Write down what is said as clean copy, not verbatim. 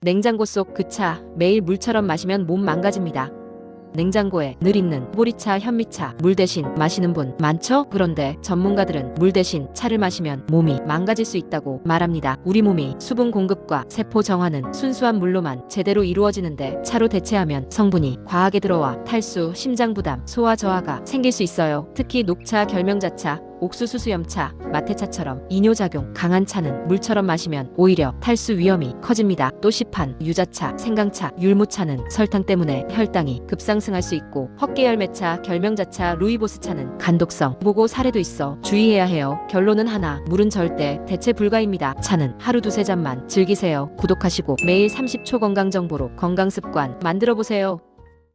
냉장고 속 그 차 매일 물처럼 마시면 몸 망가집니다. 냉장고에 늘 있는 보리차, 현미차, 물 대신 마시는 분 많죠? 그런데 전문가들은 물 대신 차를 마시면 몸이 망가질 수 있다고 말합니다. 우리 몸이 수분 공급과 세포 정화는 순수한 물로만 제대로 이루어지는데 차로 대체하면 성분이 과하게 들어와 탈수, 심장 부담, 소화 저하가 생길 수 있어요. 특히 녹차, 결명자차, 옥수수 수염차, 마테차처럼 이뇨작용 강한 차는 물처럼 마시면 오히려 탈수 위험이 커집니다. 또 시판, 유자차, 생강차, 율무차는 설탕 때문에 혈당이 급상승할 수 있고 헛개열매차, 결명자차, 루이보스차는 간독성, 보고 사례도 있어 주의해야 해요. 결론은 하나, 물은 절대 대체 불가입니다. 차는 하루 두세 잔만 즐기세요. 구독하시고 매일 30초 건강정보로 건강습관 만들어보세요.